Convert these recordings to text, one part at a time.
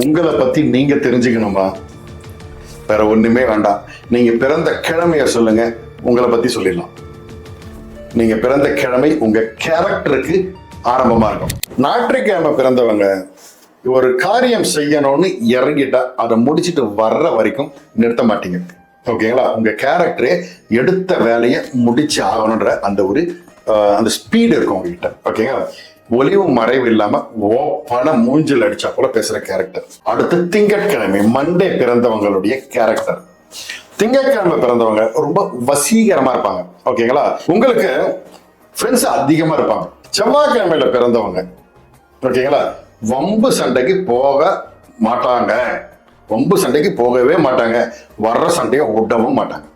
உங்களை பத்தி நீங்க தெரிஞ்சுக்கணுமா? வேற ஒண்ணுமே வேண்டாம். நீங்க பிறந்த கிழமைய சொல்லுங்க, உங்களை பத்தி சொல்லிடலாம். நீங்க பிறந்த கிழமை உங்க கேரக்டருக்கு ஆரம்பமா இருக்கும். ஞாயிற்றுக்கிழமை பிறந்தவங்க ஒரு காரியம் செய்யணும்னு இறங்கிட்டா அதை முடிச்சுட்டு வர்ற வரைக்கும் நிறுத்த மாட்டீங்க. ஓகேங்களா? உங்க கேரக்டரே எடுத்த வேலையை முடிச்சு ஆகணுன்ற அந்த ஸ்பீடு இருக்கும் உங்ககிட்ட. ஓகேங்களா? ஒளிவு மறைவு இல்லாம ஓப்பன மூஞ்சில் அடிச்சா போல பேசுற கேரக்டர். அடுத்து திங்கட்கிழமை மண்டே பிறந்தவங்களுடைய கேரக்டர். திங்கட்கிழமை பிறந்தவங்க ரொம்ப வசீகரமா இருப்பாங்க. ஓகேங்களா? உங்களுக்கு ஃப்ரெண்ட்ஸ் அதிகமா இருப்பாங்க. செவ்வாய்க்கிழமையில பிறந்தவங்க ஓகேங்களா, வம்பு சண்டைக்கு போக மாட்டாங்க. வம்பு சண்டைக்கு போகவே மாட்டாங்க. வர்ற சண்டையை விடவும் மாட்டாங்க.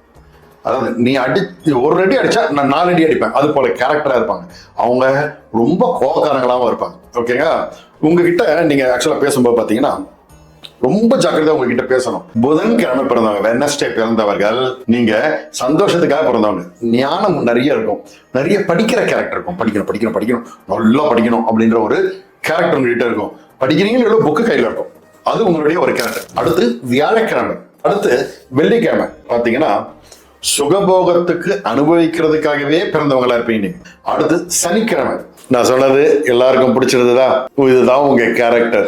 அதாவது நீ ஒரு அடி அடிச்சா நான் 4 அடி அடிப்பேன், அது போல கேரக்டரா இருப்பாங்க. அவங்க ரொம்ப கோபக்காரங்களாவும் இருப்பாங்க. ஓகேங்களா? உங்ககிட்ட நீங்க ஆக்சுவலா பேசும்போது பாத்தீங்கன்னா ரொம்ப ஜாக்கிரதையா உங்ககிட்ட பேசணும். புதன்கிழமை பிறந்தவங்க, வெட்னஸ்டே பிறந்தவர்கள், நீங்க சந்தோஷத்துக்காக பிறந்தவங்க. ஞானம் நிறைய இருக்கும், நிறைய படிக்கிற கேரக்டர் இருக்கும். படிக்கணும் படிக்கணும் படிக்கணும், நல்லா படிக்கணும் அப்படின்ற ஒரு கேரக்டர் உங்ககிட்ட இருக்கும். படிக்கிறீங்களோ எவ்வளவு புக்கு கையில இருக்கும், அது உங்களுடைய ஒரு கேரக்டர். அடுத்து வியாழக்கிழமை, அடுத்து வெள்ளிக்கிழமை பாத்தீங்கன்னா சுகபோகத்துக்கு அனுபவிக்கிறதுக்காகவே பிறந்தவங்களா இருப்பீங்க. அடுத்து சனிக்கிழமை, நான் சொன்னது எல்லாருக்கும் பிடிச்சிருந்ததா? இதுதான் உங்க கேரக்டர்.